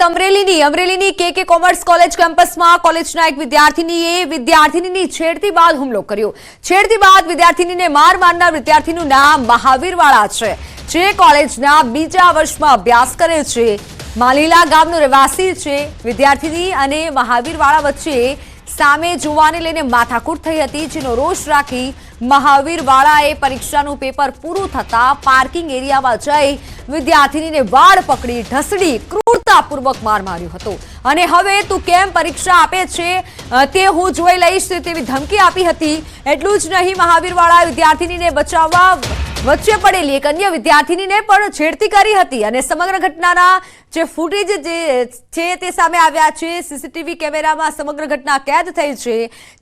અમરેલીની કે commerce college કેમ્પસમાં કોલેજના એક વિદ્યાર્થીનીની છેડતી બાદ હુમલો કર્યો। છેડતી બાદ વિદ્યાર્થીનીને માર મારનાર વિદ્યાર્થીનું નામ મહાવીર વાળા છે, જે કોલેજના બીજા વર્ષમાં અભ્યાસ કરે છે। માલીલા ગામનો રહેવાસી છે। વિદ્યાર્થીની અને મહાવીર વાળા વચ્ચે સામે જોવાને લઈને માથાકૂટ થઈ હતી, જેનો રોષ રાખી મહાવીર વાળાએ પરીક્ષાનું પેપર પૂરું થતા પાર્કિંગ એરિયામાં જઈ વિદ્યાર્થીનીને વાળ પકડી ઢસડી ક્રૂરતાપૂર્વક માર માર્યો હતો અને હવે તું કેમ પરીક્ષા આપે છે તે હું જોઈ લઈશ તેવી ધમકી આપી હતી। એટલું જ નહીં, મહાવીર વાળાએ વિદ્યાર્થીનીને બચાવવા વચ્ચે પડેલી એક અન્ય વિદ્યાર્થીનીને પણ છેડતી કરી હતી અને સમગ્ર ઘટનાના જે ફૂટેજ છે તે સામે આવ્યા છે। સીસીટીવી કેમેરામાં સમગ્ર ઘટના કેદ થઈ છે।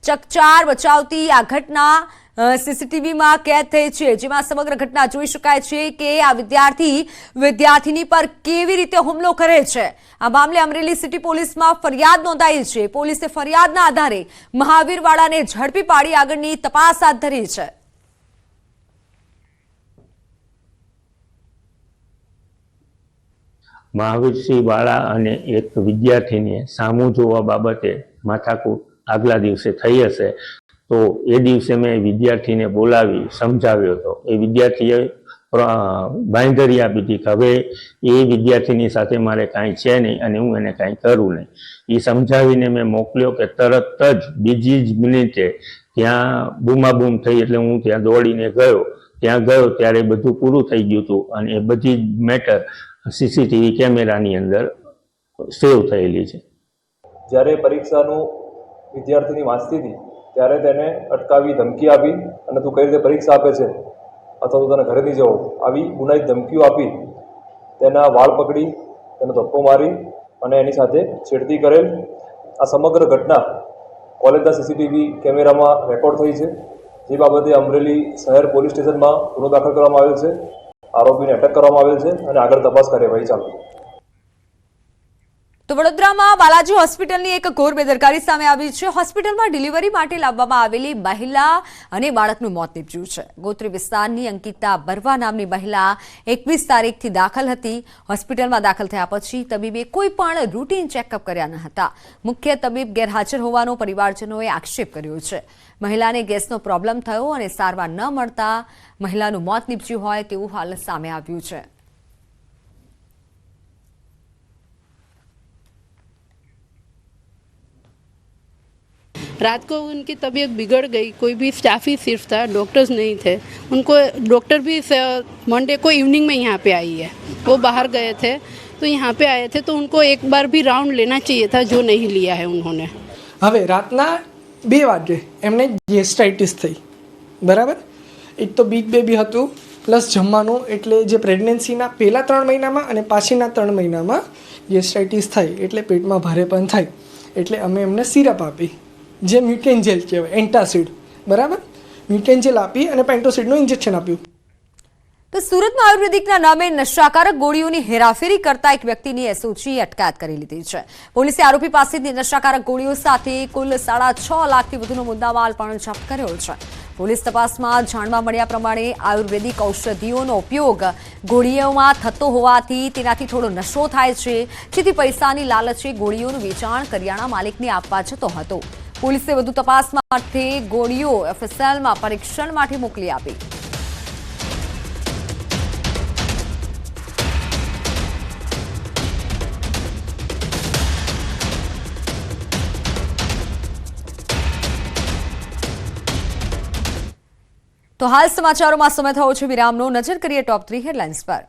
ચકચાર બચાવતી આ ઘટના સીસીટીવીમાં કેદ થઈ છે, જેમાં સમગ્ર ઘટના જોઈ શકાય છે કે આ વિદ્યાર્થીની પર કેવી રીતે હુમલો કરે છે। આ મામલે અમરેલી સિટી પોલીસમાં ફરિયાદ નોંધાઈ છે। પોલીસે ફરિયાદના આધારે મહાવીર વાળાને ઝડપી પાડી આગળની તપાસ હાથ ધરી છે। મહાવીરસિંહ વાળા અને એક વિદ્યાર્થીને સામું જોવા બાબતે માથાકૂટ આગલા દિવસે થઈ હશે, તો એ દિવસે મેં વિદ્યાર્થીને બોલાવી સમજાવ્યો હતો। એ વિદ્યાર્થીએ બાંયધરી આપી હતી કે હવે એ વિદ્યાર્થીની સાથે મારે કાંઈ છે નહીં અને હું એને કાંઈ કરું નહીં। એ સમજાવીને મેં મોકલ્યો કે તરત જ બીજી જ મિનિટે ત્યાં બૂમાબૂમ થઈ, એટલે હું ત્યાં દોડીને ગયો। ત્યાં ગયો ત્યારે બધું પૂરું થઈ ગયું હતું અને એ બધી જ મેટર સીસીટીવી કેમેરાની અંદર સેવ થયેલી છે। જ્યારે પરીક્ષાનું વિદ્યાર્થીની વાંચતી હતી ત્યારે તેને અટકાવી ધમકી આપી અને તું કઈ રીતે પરીક્ષા આપે છે અથવા તો તને ઘરે નહીં જવો, આવી ગુનાહિત ધમકીઓ આપી તેના વાળ પકડી તેને ધક્કો મારી અને એની સાથે છેડતી કરેલ। આ સમગ્ર ઘટના કોલેજના સીસીટીવી કેમેરામાં રેકોર્ડ થઈ છે, જે બાબતે અમરેલી શહેર પોલીસ સ્ટેશનમાં ગુનો દાખલ કરવામાં આવેલ છે। આરોપીને અટક કરવામાં આવેલ છે અને આગળ તપાસ કાર્યવાહી ચાલુ છે। તો વડોદરામાં બાલાજી હોસ્પિટલની એક ઘોર બેદરકારી સામે આવી છે। હોસ્પિટલમાં ડિલિવરી માટે લાવવામાં આવેલી મહિલા અને બાળકનું મોત નીપજ્યું છે। ગોત્રી વિસ્તારની અંકિતા બરવા નામની મહિલા 21 તારીખથી દાખલ હતી। હોસ્પિટલમાં દાખલ થયા પછી તબીબે કોઈ પણ રૂટીન ચેકઅપ કર્યા ન હતા। મુખ્ય તબીબ ગેરહાજર હોવાનો પરિવારજનોએ આક્ષેપ કર્યો છે। મહિલાને ગેસનો પ્રોબ્લેમ થયો અને સારવાર ન મળતા મહિલાનું મોત નીપજ્યું હોય તેવું હાલ સામે આવ્યું છે। रात को उनकी तबीयत बिगड़ गई, कोई भी स्टाफ ही सिर्फ था, डॉक्टर्स नहीं थे। उनको डॉक्टर भी मंडे को इवनिंग में यहाँ पे आई है, वो बाहर गए थे तो यहाँ पे आए थे, तो उनको एक बार भी राउंड लेना चाहिए था, जो नहीं लिया है उन्होंने। હવે રાતના 2 વાગે એમને ગેસ્ટ્રાઇટિસ થઈ, બરાબર। એક તો બિગ બેબી હતું પ્લસ જમવાનું, એટલે જે પ્રેગ્નન્સીના પહેલા 3 મહિનામાં અને પાછળના 3 મહિનામાં ગેસ્ટ્રાઇટિસ થાય એટલે પેટમાં ભારેપણ થાય, એટલે અમે એમને સિરપ આપી, જે મ્યુટેન્જેલ કહેવાય, એન્ટાસિડ, બરાબર। મ્યુટેન્જેલ આપી અને પેન્ટોસિડનું ઇન્જેક્શન આપ્યું। તો સુરતમાં આયુર્વેદિકના નામે નશાકારક ગોળીઓની હેરાફેરી કરતા એક વ્યક્તિની એસઓજીએ અટકાયત કરી લીધી છે। પોલીસે આરોપી પાસેથી નશાકારક ગોળીઓ સાથે કુલ 6.5 લાખથી વધુનો મુદ્દામાલ પણ જપ્ત કર્યો છે। પોલીસ તપાસમાં જાણવા મળ્યા પ્રમાણે આયુર્વેદિક ઔષધિઓનો ઉપયોગ ગોળીઓમાં થતો હોવાથી તેનાથી થોડો નશો થાય છે, જેથી પૈસાની લાલચે ગોળીઓનું વેચાણ કરિયાણા માલિકને આપવા જતો હતો। પોલીસે વધુ તપાસ માટે ગોળીઓ એફએસએલમાં પરીક્ષણ માટે મોકલી આપી। તો હાલ સમાચારોમાં સમય થયો છે વિરામનો। નજર કરીએ ટોપ 3 હેડલાઇન્સ પર।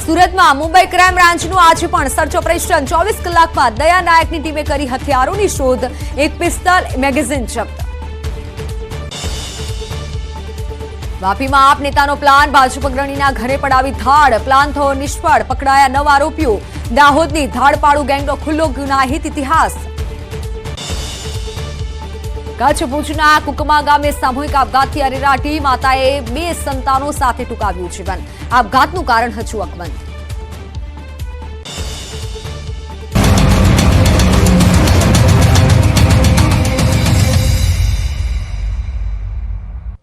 સુરતમાં મુંબઈ ક્રાઇમ બ્રાન્ચનું આજે પણ સર્ચ ઓપરેશન। 24 કલાકમાં દયા નાયકની ટીમે કરી હથિયારોની શોધ, એક પિસ્તલ, મેગેઝીન જપ્ત। વાપીમાં આપ નેતાનો પ્લાન, ભાજપ અગ્રણીના ઘરે પડાવી ધાડ, પ્લાન થયો નિષ્ફળ, પકડાયા 9 આરોપીઓ। દાહોદની ધાડપાડુ ગેંગનો ખુલ્લો ગુનાહિત ઇતિહાસ। કચ્છ ભુજના કુકમા ગામે સામૂહિક આપઘાતથી અરેરાટી, માતાએ 2 સંતાનો સાથે ટૂંકાવ્યું જીવન। આપઘાતનું કારણ હજુ અકબંધ।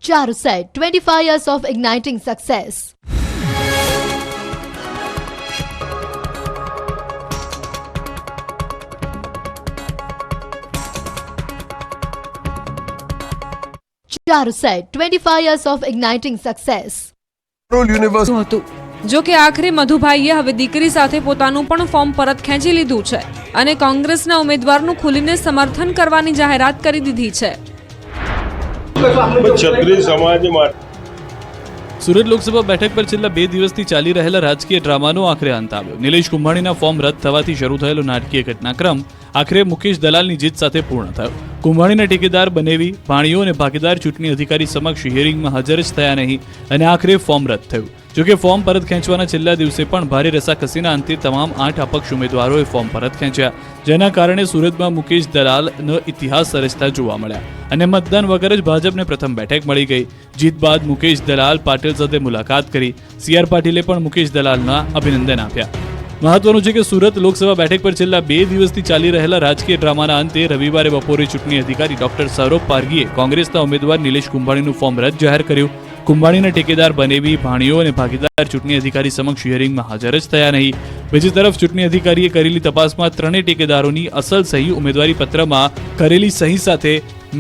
4 set, 25 years of igniting success. Charuset, 25 years of igniting success. હતું જો કે આખરે મધુભાઈએ હવે દીકરી સાથે પોતાનું પણ ફોર્મ પરત ખેંચી લીધું છે અને કોંગ્રેસના ઉમેદવારનું ખુલીને સમર્થન કરવાની જાહેરાત કરી દીધી છે. ક્ષત્રિય સમાજ માટે સુરત લોકસભા બેઠક પર છેલ્લા 2 દિવસથી ચાલી રહેલા રાજકીય ડ્રામાનો આખરે અંત આવ્યો. નિલેશ કુંભાણીના ફોર્મ રદ થવાથી શરૂ થયેલો નાટકીય ઘટનાક્રમ આખરે મુકેશ દલાલની જીત સાથે પૂર્ણ થયો. કુંભાણીના ઠેકેદાર બનેવી, ભાણીઓ અને ભાગીદાર ચૂંટણી અધિકારી સમક્ષ હિયરિંગમાં હાજર જ થયા નહીં અને આખરે ફોર્મ રદ થયું. જોકે ફોર્મ પરત ખેંચવાના છેલ્લા દિવસે પણ ભારે રસાકસીના અંતે તમામ 8 અપક્ષ ઉમેદવારોએ ફોર્મ પરત ખેંચ્યા, જેના કારણે સુરતમાં મુકેશ દલાલનો ઇતિહાસ સર્જતા જોવા મળ્યા અને મતદાન વગર જ ભાજપને પ્રથમ બેઠક મળી ગઈ. જીત બાદ મુકેશ દલાલ પાટીલ સાથે મુલાકાત કરી. CR પાટીલે પણ મુકેશ દલાલના અભિનંદન આપ્યા. મહત્વનું છે કે સુરત લોકસભા બેઠક પર છેલ્લા 2 દિવસથી ચાલી રહેલા રાજકીય ડ્રામાના અંતે રવિવારે બપોરે ચૂંટણી અધિકારી ડોક્ટર સૌરભ પારગીએ કોંગ્રેસના ઉમેદવાર નિલેશ કુંભાણીનું ફોર્મ રદ જાહેર કર્યું. કુંભાણીના ઠેકેદાર બનેવી, ભાણીઓ અને ભાગીદાર ચૂંટણી અધિકારી સમક્ષ હિયરિંગમાં હાજર જ થયા નહીં. બીજી તરફ ચૂંટણી અધિકારીએ કરેલી તપાસમાં ત્રણેય ઠેકેદારોની અસલ સહી ઉમેદવારી પત્રમાં કરેલી સહી સાથે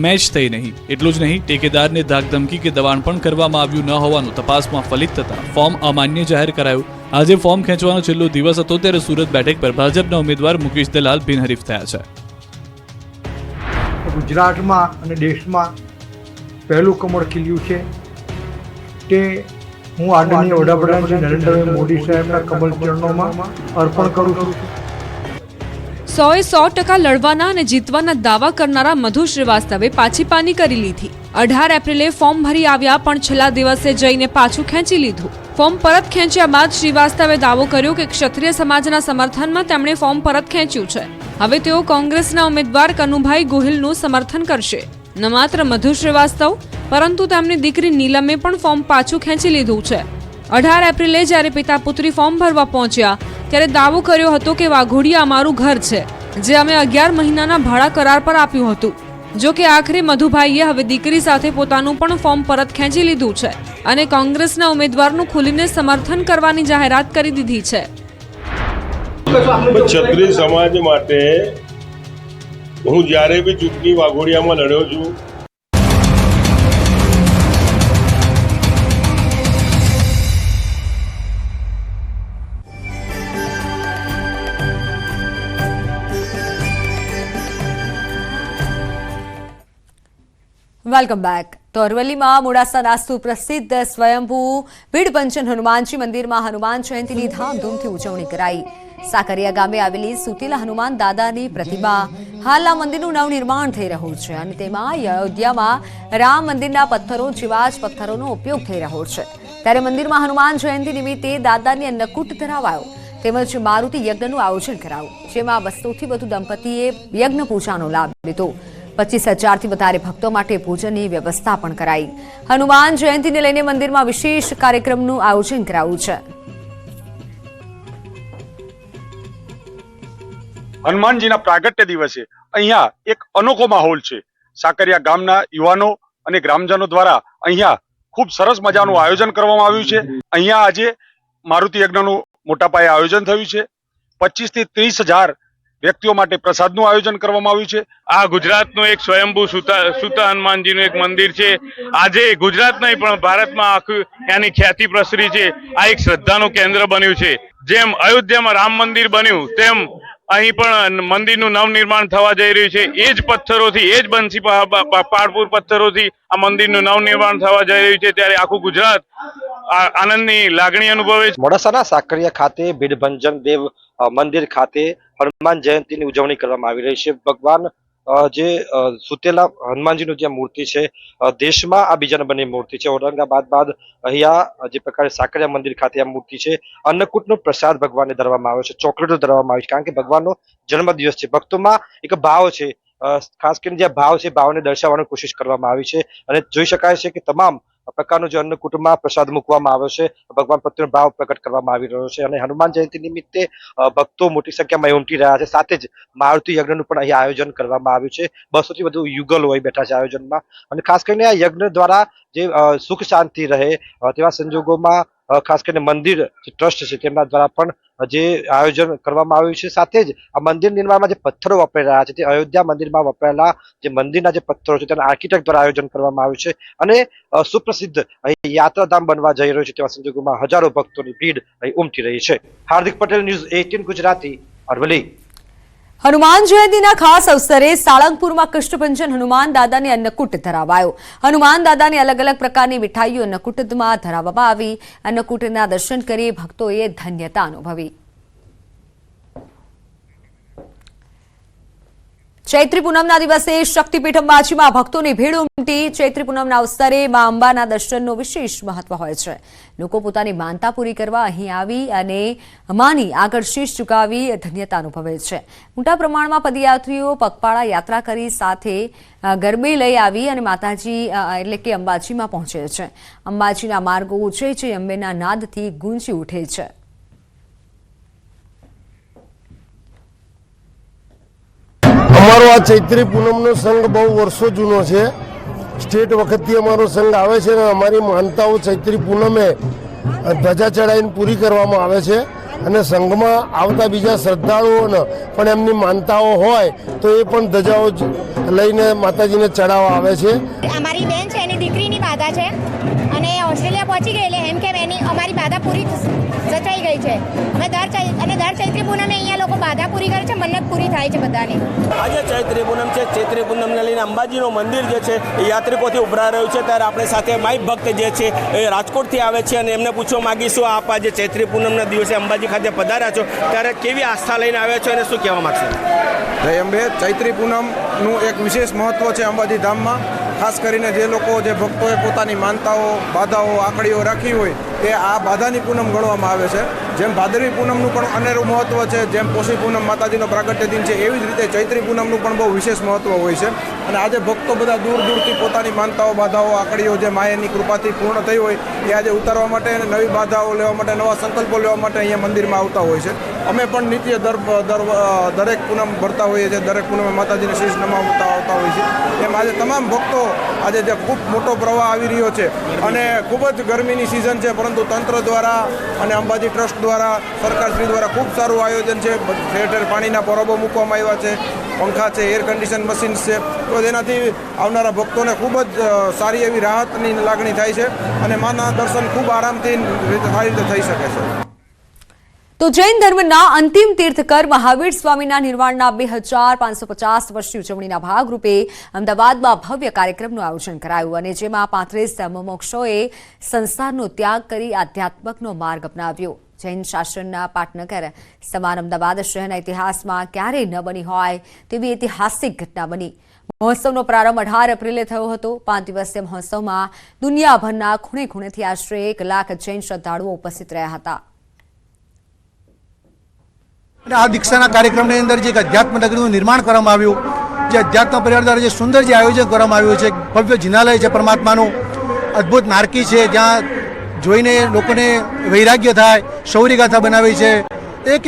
મેચ થઈ નહીં. એટલું જ નહીં, ઠેકેદારને ધાકધમકી કે દબાણ પણ કરવામાં આવ્યું ન હોવાનું તપાસમાં ફલિત થતા ફોર્મ અમાન્ય જાહેર કરાયું. આજે ફોર્મ ખેંચવાનો છેલ્લો દિવસ હતો ત્યારે સુરત બેઠક પર ભાજપના ઉમેદવાર મુકેશ દલાલ બિનહરીફ થયા છે. ગુજરાતમાં અને દેશમાં પહેલું કમળ ખીલ્યું છે તે હું આદરણીય વડાપ્રધાન શ્રી નરેન્દ્રભાઈ મોદી સાહેબના કમળ ચરણોમાં અર્પણ કરું છું. 100% લડવાના અને જીતવાના દાવા કરનારા મધુ શ્રીવાસ્તવે પાછી પાની કરી લીધી. 18 એપ્રિલે ફોર્મ ભરી આવ્યા પણ છેલ્લા દિવસે જઈને પાછું ખેંચી લીધું. ફોર્મ પરત ખેંચ્યા બાદ શ્રીવાસ્તવે દાવો કર્યો કે ક્ષત્રિય સમાજના સમર્થનમાં તેમણે ફોર્મ પરત ખેંચ્યું છે. હવે તેઓ કોંગ્રેસના ઉમેદવાર કનુભાઈ ગોહિલનું સમર્થન કરશે. ન માત્ર મધુ શ્રીવાસ્તવ પરંતુ તેમની દીકરી નીલમે પણ ફોર્મ પાછું ખેંચી લીધું છે. 18 એપ્રિલે જ્યારે પિતા પુત્રી ફોર્મ ભરવા પહોંચ્યા ત્યારે દાવો કર્યો હતો કે વાઘોડિયા અમારું ઘર છે, જે અમે 11 મહિનાના ભાડા કરાર પર આપ્યું હતું. જો કે આખરે મધુભાઈએ હવે દીકરી સાથે પોતાનું પણ ફોર્મ પરત ખેંચી લીધું છે અને કોંગ્રેસના ઉમેદવારનું ખુલીને સમર્થન કરવાની જાહેરાત કરી દીધી છે. ક્ષત્રિય સમાજ માટે હું જ્યારે બી ચૂંટણી વાઘોડિયામાં લડ્યો છું, વેલકમ બેક. તો અરવલ્લીમાં મોડાસાના સુપ્રસિદ્ધ સ્વયંભૂ ભીડપંચન હનુમાનજી મંદિરમાં હનુમાન જયંતીની ધામધૂમથી ઉજવણી કરાઈ. સાકરિયા ગામે આવેલી સુતેલા હનુમાન દાદાની પ્રતિમા હાલ આ મંદિરનું નવનિર્માણ થઈ રહ્યું છે અને તેમાં અયોધ્યામાં રામ મંદિરના પથ્થરો જેવા જ પથ્થરોનો ઉપયોગ થઈ રહ્યો છે. ત્યારે મંદિરમાં હનુમાન જયંતી નિમિત્તે દાદાની અન્નકૂટ ધરાવાયો તેમજ મારુતિ યજ્ઞનું આયોજન કરાયું, જેમાં 200થી વધુ દંપતીએ યજ્ઞ પૂજાનો લાભ લીધો. 25,000થી વધારે ભક્તો માટે ભોજનની વ્યવસ્થા પણ કરાઈ. હનુમાન જયંતીને લઈને મંદિરમાં વિશેષ કાર્યક્રમનું આયોજન કરાયું છે. હનુમાનજીના પ્રાગટ્ય દિવસે અહીંયા એક અનોખો માહોલ છે. સાકરિયા ગામના યુવાનો અને ગ્રામજનો દ્વારા અહીંયા ખૂબ સરસ મજાનું આયોજન કરવામાં આવ્યું છે. અહીંયા આજે મારુતિ યજ્ઞનું મોટા પાયે આયોજન થયું છે. 25 થી 30,000 વ્યક્તિઓ માટે પ્રસાદનું આયોજન કરવામાં આવ્યું છે. આ ગુજરાતનું એક સ્વયંભૂ સુતા હનુમાનજીનું એક મંદિર છે. આજે ગુજરાત નહીં પણ ભારતમાં આખું એની ખ્યાતિ પ્રસરી છે. આ એક શ્રદ્ધાનું કેન્દ્ર બન્યું છે. જેમ અયોધ્યામાં રામ મંદિર બન્યું તેમ અહીં પણ મંદિરનું નવનિર્માણ થવા જઈ રહ્યું છે. એ જ પથ્થરોથી, એ જ બંસી પાડપુર પથ્થરોથી આ મંદિરનું નવનિર્માણ થવા જઈ રહ્યું છે. ત્યારે આખું ગુજરાત આનંદની લાગણી અનુભવે છે. મોડાસાના સાકરિયા ખાતે ભીડભંજન દેવ મંદિર ખાતે હનુમાન જયંતીની ઉજવણી કરવામાં આવી રહી છે. ભગવાન જે સુતેલા હનુમાનજીનું જે મૂર્તિ છે, દેશમાં આ બીજા નંબરની મૂર્તિ છે. ઔરંગાબાદ બાદ અહીંયા જે પ્રકારે સાકરિયા મંદિર ખાતે આ મૂર્તિ છે. અન્નકૂટનો પ્રસાદ ભગવાનને ધરવામાં આવ્યો છે, ચોકલેટો ધરવામાં આવી છે, કારણ કે ભગવાનનો જન્મદિવસ છે. ભક્તોમાં એક ભાવ છે, ખાસ કરીને જે ભાવ છે, ભાવને દર્શાવવાની કોશિશ કરવામાં આવી છે અને જોઈ શકાય છે કે તમામ પ્રકારનો જે અન્નકૂટમાં પ્રસાદ મૂકવામાં આવ્યો છે, ભગવાન પ્રત્યેનો ભાવ પ્રકટ કરવામાં આવી રહ્યો છે. અને હનુમાન જયંતિ નિમિત્તે ભક્તો મોટી સંખ્યામાં ઉમટી રહ્યા છે. સાથે જ મારુતિ યજ્ઞનું પણ અહીં આયોજન કરવામાં આવ્યું છે. 200થી વધુ યુગલો હોય બેઠા છે આયોજનમાં. અને ખાસ કરીને આ યજ્ઞ દ્વારા જે સુખ શાંતિ રહે તેવા સંજોગોમાં ખાસ કરીને મંદિર ટ્રસ્ટ છે તેમના દ્વારા પણ જે આયોજન કરવામાં આવ્યું છે. સાથે જ આ મંદિર નિર્માણમાં જે પથ્થરો વપરાઈ રહ્યા છે તે અયોધ્યા મંદિરમાં વપરાયેલા જે મંદિરના જે પથ્થરો છે તેના આર્કિટેક્ટ દ્વારા આયોજન કરવામાં આવ્યું છે અને સુપ્રસિદ્ધ અહીં યાત્રાધામ બનવા જઈ રહ્યું છે તેવા સંજોગોમાં હજારો ભક્તોની ભીડ અહીં ઉમટી રહી છે. હાર્દિક પટેલ, ન્યૂઝ 18 ગુજરાતી, અરવલ્લી. હનુમાન જયંતિના ખાસ અવસરે સાળંગપુરમાં કૃષ્ણભંજન હનુમાન દાદાને અન્નકૂટ ધરાવાયો. હનુમાન દાદાને અલગ અલગ પ્રકારની મીઠાઈઓ અન્નકૂટમાં ધરાવવામાં આવી. અન્નકૂટના દર્શન કરી ભક્તોએ ધન્યતા અનુભવી. ચૈત્રી પૂનમના દિવસે શક્તિપીઠ અંબાજીમાં ભક્તોની ભીડ ઉમટી. ચૈત્રી પૂનમના અવસરે મા અંબાના દર્શનનું વિશેષ મહત્વ હોય છે. લોકો પોતાની માનતા પૂરી કરવા અહીં આવી અને માની આગળ શીશ ઝુકાવી ધન્યતા અનુભવે છે. મોટા પ્રમાણમાં પદયાત્રીઓ પગપાળા યાત્રા કરી સાથે ગરબે લઈ આવી અને માતાજી એટલે કે અંબાજીમાં પહોંચે છે. અંબાજીના માર્ગો જય જય અંબેના નાદથી ગુંજી ઉઠે છે. અમારો આ ચૈત્રી પૂનમનો સંઘ બહુ વર્ષો જૂનો છે. સ્ટેટ વખતથી અમારો સંઘ આવે છે અને અમારી માનતાઓ ચૈત્રી પૂનમે ધજા ચડાવીને પૂરી કરવામાં આવે છે અને સંઘમાં આવતા બીજા શ્રદ્ધાળુઓને પણ એમની માનતાઓ હોય તો એ પણ ધજાઓ લઈને માતાજીને ચડાવવા આવે છે. અમારી બેન છે એની દીકરીની બાધા છે અને ઓસ્ટ્રેલિયા પહોંચી ગઈ એટલે એમ કે એની અમારી બાધા પૂરી જચાઈ ગઈ છે. અમે દર ચૈત્રી પૂનમે અહીંયા લોકો બાધા પૂરી કરે છે, મન્નત પૂરી થાય છે બધાની. આજે ચૈત્રી પૂનમ છે. ચૈત્રી પૂનમને લઈને અંબાજીનું મંદિર જે છે એ યાત્રિકોથી ઉભરા રહ્યું છે. ત્યારે આપણે સાથે માઈ ભક્ત જે છે એ રાજકોટથી આવે છે અને એમને પૂછવા માંગીશું આપ આજે ચૈત્રી પૂનમના દિવસે અંબાજી ખાતે પધાર્યા છો ત્યારે કેવી આસ્થા લઈને આવ્યા છો અને શું કહેવા માંગશો? જય અંબે. ચૈત્રી પૂનમનું એક વિશેષ મહત્વ છે અંબાજી ધામમાં. ખાસ કરીને જે લોકો જે ભક્તોએ પોતાની માનતાઓ બાધાઓ આંકડીઓ રાખી હોય તે આ બાધાની પૂનમ ગણવામાં આવે છે. જેમ ભાદરવી પૂનમનું પણ અનેરું મહત્વ છે, જેમ પોષી પૂનમ માતાજીનો પ્રાગટ્ય દિન છે, એવી જ રીતે ચૈત્રી પૂનમનું પણ બહુ વિશેષ મહત્વ હોય છે. અને આજે ભક્તો બધા દૂર દૂરથી પોતાની માનતાઓ બાધાઓ આંકડીઓ જે માયાની કૃપાથી પૂર્ણ થઈ હોય એ આજે ઉતારવા માટે અને નવી બાધાઓ લેવા માટે નવા સંકલ્પો લેવા માટે અહીંયા મંદિરમાં આવતા હોય છે. અમે પણ નિત્ય દરેક પૂનમ ભરતા હોઈએ છીએ. દરેક પૂનમે માતાજીને શીશ નમાવતા આવતા હોઈએ છીએ. એમ આજે તમામ ભક્તો આજે જે ખૂબ મોટો પ્રવાહ આવી રહ્યો છે અને ખૂબ જ ગરમીની સિઝન છે, પરંતુ તંત્ર દ્વારા અને અંબાજી ટ્રસ્ટ દ્વારા સરકારશ્રી દ્વારા ખૂબ સારું આયોજન છે. ઠેર ઠેર પાણીના પરબો મૂકવામાં આવ્યા છે, પંખા છે, એર કન્ડિશન મશીન્સ છે. તો તેનાથી આવનારા ભક્તોને ખૂબ જ સારી એવી રાહતની લાગણી થાય છે અને માના દર્શન ખૂબ આરામથી સારી રીતે થઈ શકે છે. તો જૈન ધર્મના અંતિમ તીર્થકર મહાવીર સ્વામીના નિર્વાણના 2550 વર્ષની ઉજવણીના ભાગરૂપે અમદાવાદમાં ભવ્ય કાર્યક્રમનું આયોજન કરાયું અને જેમાં 35 મુમુક્ષુઓએ સંસારનો ત્યાગ કરી આધ્યાત્મકનો માર્ગ અપનાવ્યો. જૈન શાસનના પાટનગર સમાન અમદાવાદ શહેરના ઇતિહાસમાં ક્યારેય ન બની હોય તેવી ઐતિહાસિક ઘટના બની. મહોત્સવનો પ્રારંભ 18 એપ્રિલે થયો હતો. 5 દિવસીય મહોત્સવમાં દુનિયાભરના ખૂણે ખૂણેથી આશરે 1 લાખ જૈન શ્રદ્ધાળુઓ ઉપસ્થિત રહ્યા હતા. આ દીક્ષાના કાર્યક્રમની અંદર જે અધ્યાત્મ નગરીનું નિર્માણ કરવામાં આવ્યું, જે અધ્યાત્મ પરિવાર દ્વારા જે સુંદર જે આયોજન કરવામાં આવ્યું છે, ભવ્ય જિનાલય છે પરમાત્માનું, અદ્ભુત નારકી છે જ્યાં જોઈને લોકોને વૈરાગ્ય થાય, શૌર્યગાથા બનાવી છે. એક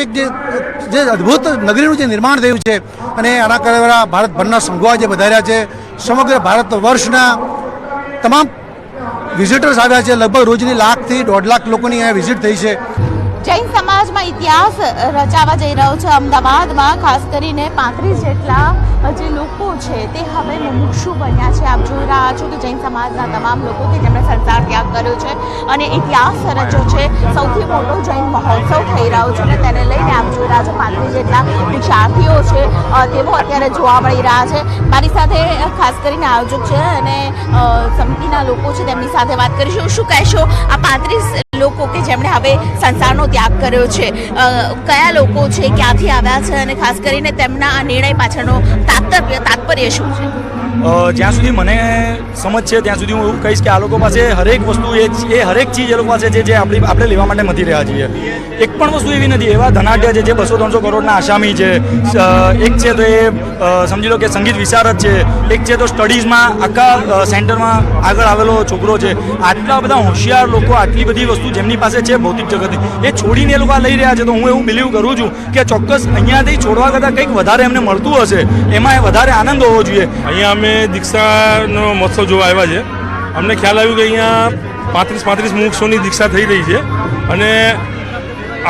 જે અદ્ભુત નગરીનું જે નિર્માણ થયું છે અને આના દ્વારા ભારતભરના સંઘો જે વધાર્યા છે. સમગ્ર ભારત વર્ષના તમામ વિઝિટર્સ આવ્યા છે. લગભગ રોજની 1 થી 1.5 લાખ લોકોની અહીંયા વિઝિટ થઈ છે. જૈન સમાજમાં ઇતિહાસ રચાવા જઈ રહ્યો છે. અમદાવાદમાં ખાસ કરીને 35 જેટલા જે લોકો છે તે હવે મુમુક્ષુ બન્યા છે. આપ જોઈ રહ્યા છો કે જૈન સમાજના તમામ લોકો કે જેમણે સંસાર ત્યાગ કર્યો છે અને ઇતિહાસ રચ્યો છે. સૌથી મોટો જૈન મહોત્સવ થઈ રહ્યો છે અને તેને લઈને આપ જોઈ રહ્યા છો 35 જેટલા વિદ્યાર્થીઓ છે તેઓ અત્યારે જોવા મળી રહ્યા છે. મારી સાથે ખાસ કરીને આયોજક છે અને સમિતિના લોકો છે તેમની સાથે વાત કરીશું. શું કહેશો આ 35 લોકો કે જેમણે હવે સંસારનો ત્યાગ કર્યો છે, કયા લોકો છે, ક્યાંથી આવ્યા છે અને ખાસ કરીને તેમના આ નિર્ણય પાછળનો તાત્પર્ય શું છે? જ્યાં સુધી મને સમજ છે ત્યાં સુધી હું એવું કહીશ કે આ લોકો પાસે હરેક વસ્તુ એ હરેક ચીજ એ લોકો પાસે છે જે આપણે લેવા માટે મથી રહ્યા છીએ. એક પણ વસ્તુ એવી નથી. એવા ધનાઢ્ય છે જે 200-300 કરોડના આસામી છે. એક છે તો એ સમજી લો કે સંગીત વિશારદ છે. એક છે તો સ્ટડીઝમાં આખા સેન્ટરમાં આગળ આવેલો છોકરો છે. આટલા બધા હોશિયાર લોકો, આટલી બધી વસ્તુ જેમની પાસે છે ભૌતિક જગતની, એ છોડીને એ લોકો આ લઈ રહ્યા છે. તો હું એવું બિલીવ કરું છું કે ચોક્કસ અહીંયાથી છોડવા કરતાં કંઈક વધારે એમને મળતું હશે, એમાં વધારે આનંદ હોવો જોઈએ. અહીંયા અમે દીક્ષાનો મહોત્સવ જોવા આવ્યા છે. અમને ખ્યાલ આવ્યું કે અહીંયા 35 મુમુક્ષોની દીક્ષા થઈ રહી છે અને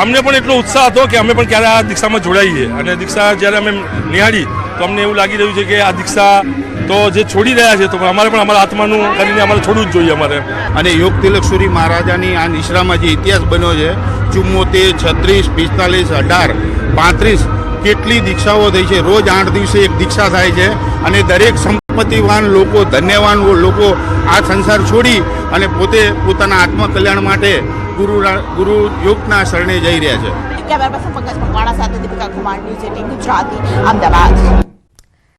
અમને પણ એટલો ઉત્સાહ હતો કે અમે પણ ક્યારે આ દીક્ષામાં જોડાઈએ અને દીક્ષા જ્યારે અમે નિહાળી તો અમને એવું લાગી રહ્યું છે કે આ દીક્ષા તો જે છોડી રહ્યા છે તો અમારે પણ અમારા આત્માનું કરીને અમારે છોડવું જ જોઈએ અમારે. અને યોગ તિલક સુરી મહારાજાની આ નિશ્રામાં જે ઇતિહાસ બન્યો છે 74, 36, 45, 18, 35 કેટલી દીક્ષાઓ થઈ છે. રોજ 8 દિવસે એક દીક્ષા થાય છે અને દરેક સંપત્તિવાન લોકો, ધન્યવાન લોકો આ સંસાર છોડી અને પોતે પોતાના આત્મ કલ્યાણ માટે ગુરુ યોગના શરણે જઈ રહ્યા છે. કેમેરા પર્સન પંકજ મકવાણા સાથે દીપિકા કુમાર, ન્યૂઝ 18 ગુજરાતી, અમદાવાદ.